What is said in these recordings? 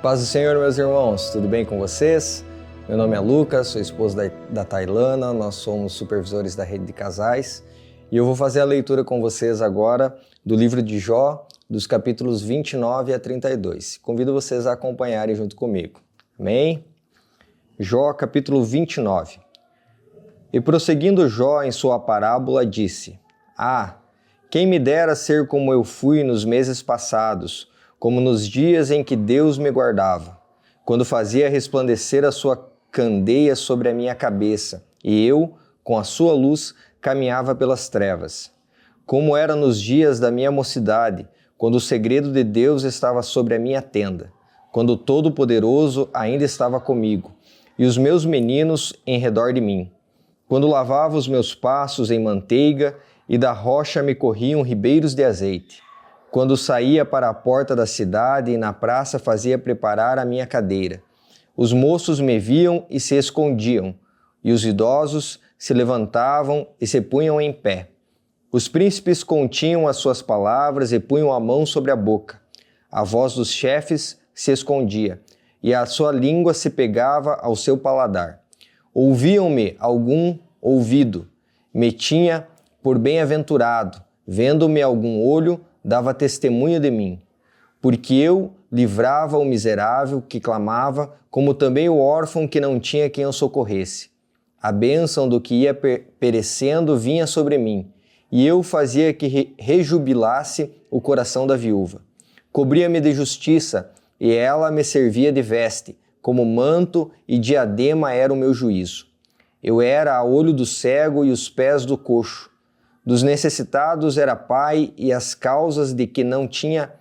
Paz do Senhor, meus irmãos, tudo bem com vocês? Meu nome é Lucas, sou esposo da Tailana, nós somos supervisores da rede de casais e eu vou fazer a leitura com vocês agora do livro de Jó, dos capítulos 29 a 32. Convido vocês a acompanharem junto comigo. Amém? Jó, capítulo 29. E prosseguindo Jó em sua parábola, disse: quem me dera ser como eu fui nos meses passados, como nos dias em que Deus me guardava, quando fazia resplandecer a sua candeia sobre a minha cabeça, e eu, com a sua luz, caminhava pelas trevas. Como era nos dias da minha mocidade, quando o segredo de Deus estava sobre a minha tenda, quando o Todo-Poderoso ainda estava comigo, e os meus meninos em redor de mim, quando lavava os meus passos em manteiga, e da rocha me corriam ribeiros de azeite, quando saía para a porta da cidade e na praça fazia preparar a minha cadeira. Os moços me viam e se escondiam, e os idosos se levantavam e se punham em pé. Os príncipes continham as suas palavras e punham a mão sobre a boca. A voz dos chefes se escondia, e a sua língua se pegava ao seu paladar. Ouviam-me algum ouvido, me tinha por bem-aventurado, vendo-me algum olho, dava testemunho de mim, porque eu livrava o miserável que clamava, como também o órfão que não tinha quem o socorresse. A bênção do que ia perecendo vinha sobre mim, e eu fazia que rejubilasse o coração da viúva. Cobria-me de justiça, e ela me servia de veste, como manto e diadema era o meu juízo. Eu era a olho do cego e os pés do coxo. Dos necessitados era pai, e as causas de que não tinha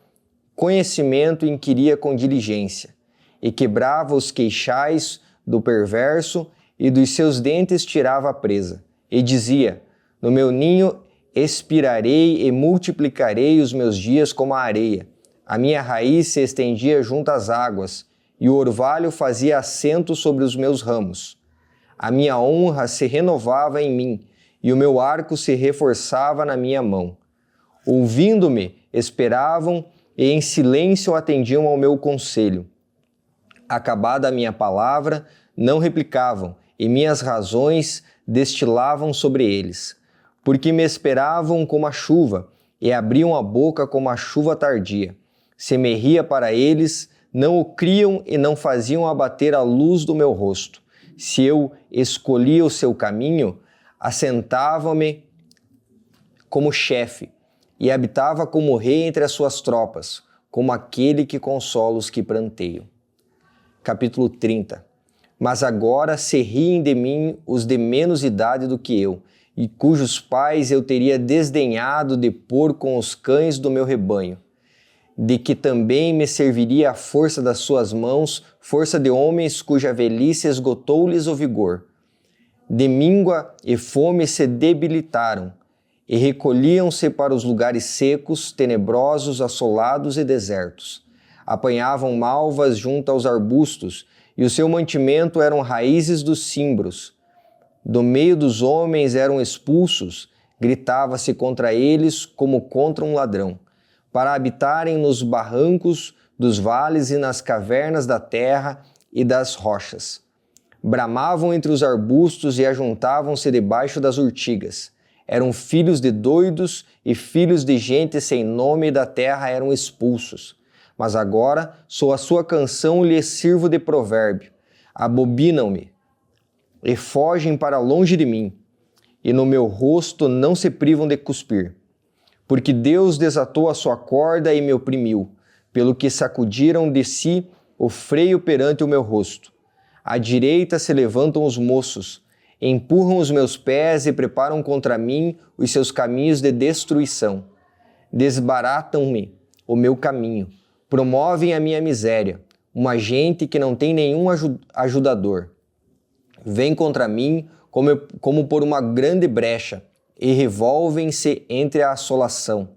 conhecimento inquiria com diligência, e quebrava os queixais do perverso, e dos seus dentes tirava a presa. E dizia: no meu ninho expirarei e multiplicarei os meus dias como a areia. A minha raiz se estendia junto às águas, e o orvalho fazia assento sobre os meus ramos. A minha honra se renovava em mim, e o meu arco se reforçava na minha mão. Ouvindo-me, esperavam e em silêncio atendiam ao meu conselho. Acabada a minha palavra, não replicavam, e minhas razões destilavam sobre eles. Porque me esperavam como a chuva, e abriam a boca como a chuva tardia. Se me ria para eles, não o criam e não faziam abater a luz do meu rosto. Se eu escolhia o seu caminho, assentava-me como chefe, e habitava como rei entre as suas tropas, como aquele que consola os que pranteiam. Capítulo 30. Mas agora se riem de mim os de menos idade do que eu, e cujos pais eu teria desdenhado de pôr com os cães do meu rebanho, de que também me serviria a força das suas mãos, força de homens cuja velhice esgotou-lhes o vigor. De míngua e fome se debilitaram, e recolhiam-se para os lugares secos, tenebrosos, assolados e desertos. Apanhavam malvas junto aos arbustos, e o seu mantimento eram raízes dos cimbros. Do meio dos homens eram expulsos, gritava-se contra eles como contra um ladrão, para habitarem nos barrancos dos vales e nas cavernas da terra e das rochas. Bramavam entre os arbustos e ajuntavam-se debaixo das urtigas. Eram filhos de doidos e filhos de gente sem nome, e da terra eram expulsos. Mas agora sou a sua canção e lhes sirvo de provérbio. Abobinam-me e fogem para longe de mim, e no meu rosto não se privam de cuspir. Porque Deus desatou a sua corda e me oprimiu, pelo que sacudiram de si o freio perante o meu rosto. À direita se levantam os moços, empurram os meus pés e preparam contra mim os seus caminhos de destruição. Desbaratam-me o meu caminho, promovem a minha miséria, uma gente que não tem nenhum ajudador. Vem contra mim como por uma grande brecha, e revolvem-se entre a assolação.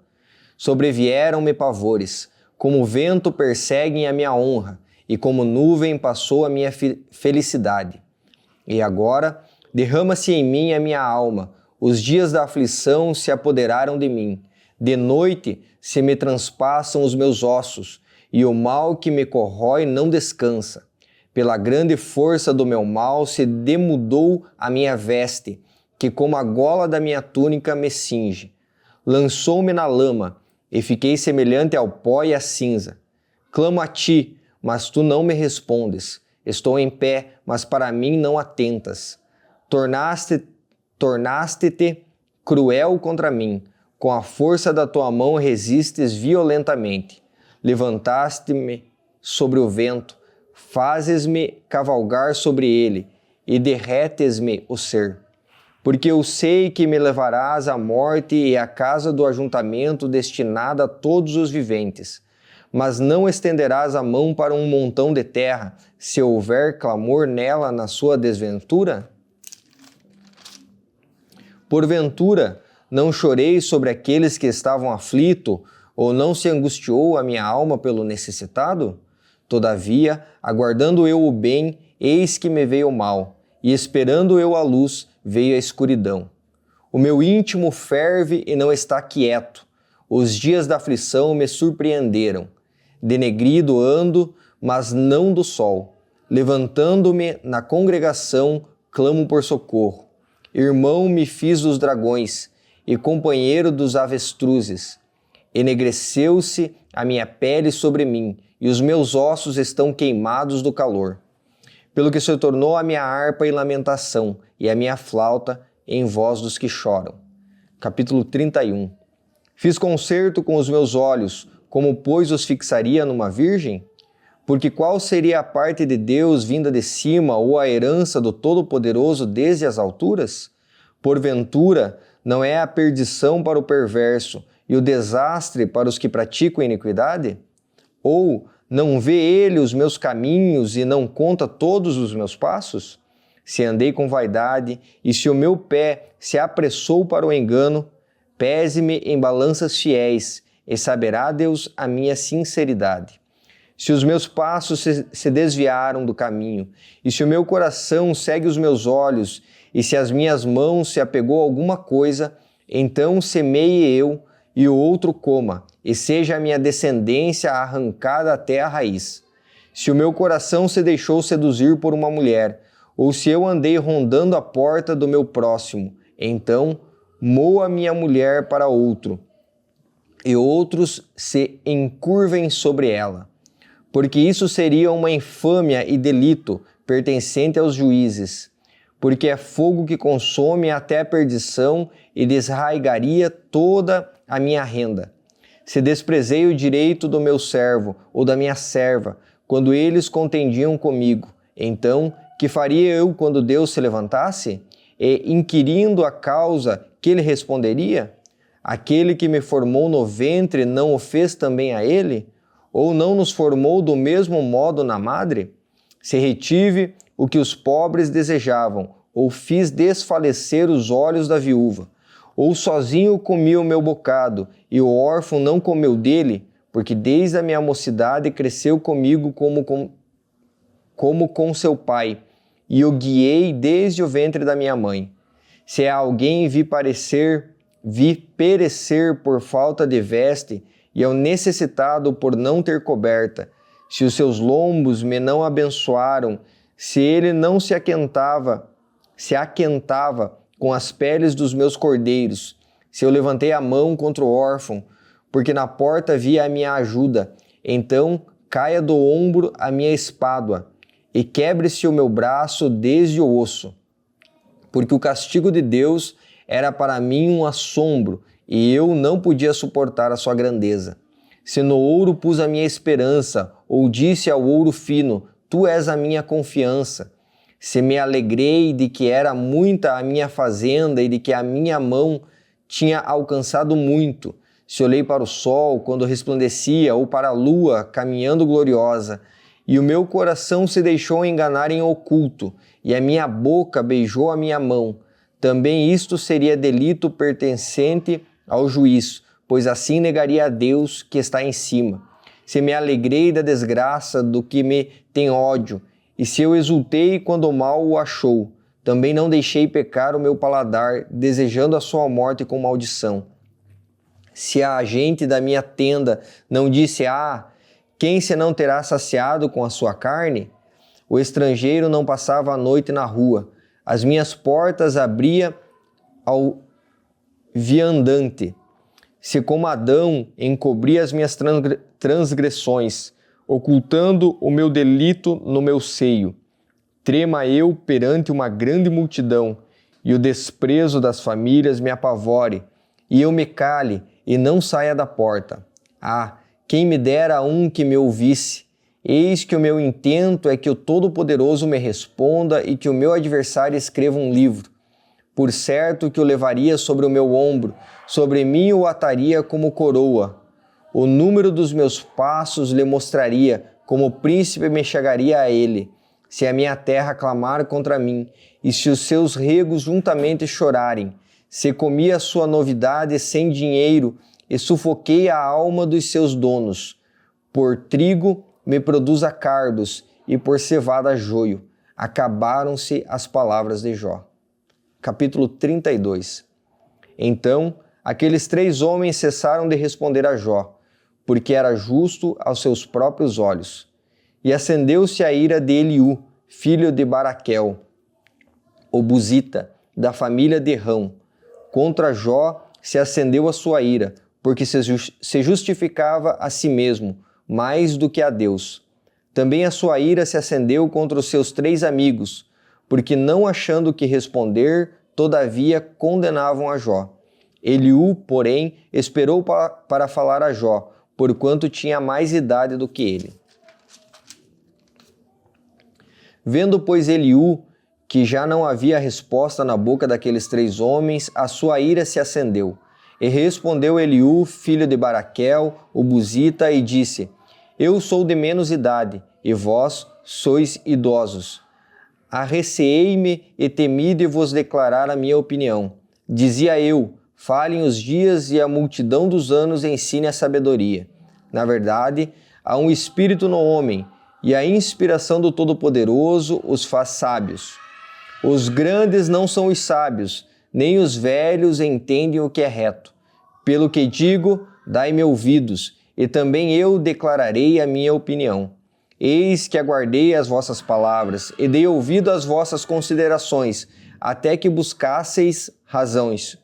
Sobrevieram-me pavores, como vento perseguem a minha honra, e como nuvem passou a minha felicidade. E agora derrama-se em mim a minha alma, os dias da aflição se apoderaram de mim. De noite se me transpassam os meus ossos, e o mal que me corrói não descansa. Pela grande força do meu mal se demudou a minha veste, que como a gola da minha túnica me cinge. Lançou-me na lama, e fiquei semelhante ao pó e à cinza. Clamo a ti, mas tu não me respondes. Estou em pé, mas para mim não atentas. Tornaste-te cruel contra mim. Com a força da tua mão resistes violentamente. Levantaste-me sobre o vento, fazes-me cavalgar sobre ele, e derretes-me o ser. Porque eu sei que me levarás à morte e à casa do ajuntamento destinada a todos os viventes. Mas não estenderás a mão para um montão de terra, se houver clamor nela na sua desventura? Porventura, não chorei sobre aqueles que estavam aflitos, ou não se angustiou a minha alma pelo necessitado? Todavia, aguardando eu o bem, eis que me veio o mal, e esperando eu a luz, veio a escuridão. O meu íntimo ferve e não está quieto. Os dias da aflição me surpreenderam. Denegrido ando, mas não do sol. Levantando-me na congregação, clamo por socorro. Irmão me fiz dos dragões e companheiro dos avestruzes. Enegreceu-se a minha pele sobre mim, e os meus ossos estão queimados do calor. Pelo que se tornou a minha harpa em lamentação, e a minha flauta em voz dos que choram. Capítulo 31. Fiz concerto com os meus olhos, como pois os fixaria numa virgem? Porque qual seria a parte de Deus vinda de cima, ou a herança do Todo-Poderoso desde as alturas? Porventura, não é a perdição para o perverso e o desastre para os que praticam iniquidade? Ou não vê ele os meus caminhos e não conta todos os meus passos? Se andei com vaidade e se o meu pé se apressou para o engano, pese-me em balanças fiéis e saberá Deus a minha sinceridade. Se os meus passos se desviaram do caminho, e se o meu coração segue os meus olhos, e se as minhas mãos se apegou a alguma coisa, então semeie eu e o outro coma, e seja a minha descendência arrancada até a raiz. Se o meu coração se deixou seduzir por uma mulher, ou se eu andei rondando a porta do meu próximo, então moa minha mulher para outro, e outros se encurvem sobre ela. Porque isso seria uma infâmia e delito pertencente aos juízes, porque é fogo que consome até a perdição e desraigaria toda a minha renda. Se desprezei o direito do meu servo ou da minha serva, quando eles contendiam comigo, então que faria eu quando Deus se levantasse? E inquirindo a causa, que ele responderia? Aquele que me formou no ventre não o fez também a ele? Ou não nos formou do mesmo modo na madre? Se retive o que os pobres desejavam, ou fiz desfalecer os olhos da viúva, ou sozinho comi o meu bocado, e o órfão não comeu dele, porque desde a minha mocidade cresceu comigo como com seu pai, e o guiei desde o ventre da minha mãe. Se a alguém vi perecer por falta de veste, e ao necessitado por não ter coberta, se os seus lombos me não abençoaram, se ele não se aquentava com as peles dos meus cordeiros, se eu levantei a mão contra o órfão, porque na porta via a minha ajuda, então caia do ombro a minha espádua, e quebre-se o meu braço desde o osso. Porque o castigo de Deus era para mim um assombro, e eu não podia suportar a sua grandeza. Se no ouro pus a minha esperança, ou disse ao ouro fino, tu és a minha confiança. Se me alegrei de que era muita a minha fazenda e de que a minha mão tinha alcançado muito. Se olhei para o sol quando resplandecia, ou para a lua caminhando gloriosa, e o meu coração se deixou enganar em oculto, e a minha boca beijou a minha mão, também isto seria delito pertencente ao juízo, pois assim negaria a Deus que está em cima. Se me alegrei da desgraça do que me tem ódio, e se eu exultei quando o mal o achou, também não deixei pecar o meu paladar, desejando a sua morte com maldição. Se a gente da minha tenda não disse, Quem se não terá saciado com a sua carne? O estrangeiro não passava a noite na rua. As minhas portas abria ao viandante. Se como Adão encobri as minhas transgressões, ocultando o meu delito no meu seio. Trema eu perante uma grande multidão, e o desprezo das famílias me apavore, e eu me cale e não saia da porta. Ah, quem me dera um que me ouvisse! Eis que o meu intento é que o Todo-Poderoso me responda e que o meu adversário escreva um livro. Por certo que o levaria sobre o meu ombro, sobre mim o ataria como coroa. O número dos meus passos lhe mostraria, como príncipe me chegaria a ele. Se a minha terra clamar contra mim, e se os seus regos juntamente chorarem, se comi a sua novidade sem dinheiro, e sufoquei a alma dos seus donos. Por trigo me produza cardos, e por cevada joio. Acabaram-se as palavras de Jó. Capítulo 32. Então, aqueles 3 homens cessaram de responder a Jó, porque era justo aos seus próprios olhos. E acendeu-se a ira de Eliú, filho de Baraquel, o Buzita, da família de Rão. Contra Jó se acendeu a sua ira, porque se justificava a si mesmo, mais do que a Deus. Também a sua ira se acendeu contra os seus 3 amigos, porque não achando que responder, todavia condenavam a Jó. Eliú, porém, esperou para falar a Jó, porquanto tinha mais idade do que ele. Vendo, pois, Eliú, que já não havia resposta na boca daqueles 3 homens, a sua ira se acendeu. E respondeu Eliú, filho de Baraquel, o Buzita, e disse: Eu sou de menos idade, e vós sois idosos. Arreceei-me e temi de vos declarar a minha opinião. Dizia eu: falem os dias e a multidão dos anos ensine a sabedoria. Na verdade, há um espírito no homem, e a inspiração do Todo-Poderoso os faz sábios. Os grandes não são os sábios, nem os velhos entendem o que é reto. Pelo que digo, dai-me ouvidos, e também eu declararei a minha opinião. Eis que aguardei as vossas palavras, e dei ouvido às vossas considerações, até que buscasseis razões.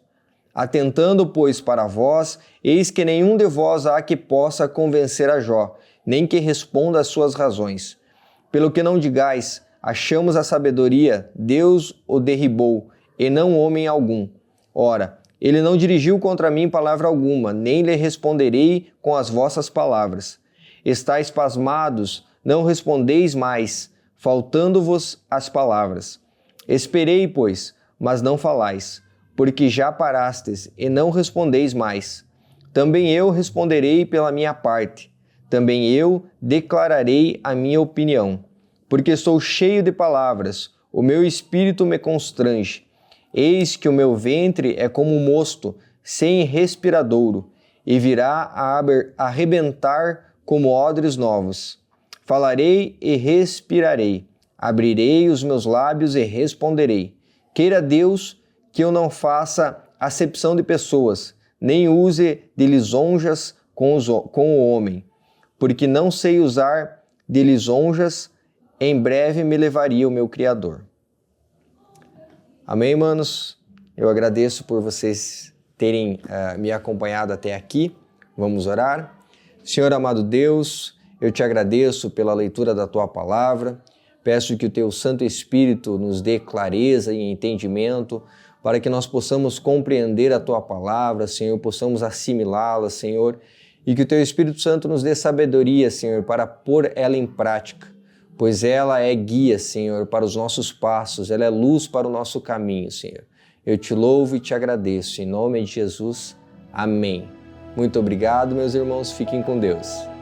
Atentando, pois, para vós, eis que nenhum de vós há que possa convencer a Jó, nem que responda às suas razões. Pelo que não digais, achamos a sabedoria, Deus o derribou, e não homem algum. Ora, ele não dirigiu contra mim palavra alguma, nem lhe responderei com as vossas palavras. Estais pasmados, não respondeis mais, faltando-vos as palavras. Esperei, pois, mas não falais, porque já parastes e não respondeis mais. Também eu responderei pela minha parte. Também eu declararei a minha opinião, porque estou cheio de palavras, o meu espírito me constrange. Eis que o meu ventre é como um mosto, sem respiradouro, e virá a arrebentar como odres novos. Falarei e respirarei, abrirei os meus lábios e responderei. Queira Deus que eu não faça acepção de pessoas, nem use de lisonjas com o homem, porque não sei usar de lisonjas, em breve me levaria o meu Criador. Amém, irmãos? Eu agradeço por vocês terem me acompanhado até aqui. Vamos orar. Senhor amado Deus, eu te agradeço pela leitura da Tua Palavra. Peço que o Teu Santo Espírito nos dê clareza e entendimento para que nós possamos compreender a Tua Palavra, Senhor, possamos assimilá-la, Senhor, e que o Teu Espírito Santo nos dê sabedoria, Senhor, para pôr ela em prática, pois ela é guia, Senhor, para os nossos passos, ela é luz para o nosso caminho, Senhor. Eu te louvo e te agradeço, em nome de Jesus. Amém. Muito obrigado, meus irmãos, fiquem com Deus.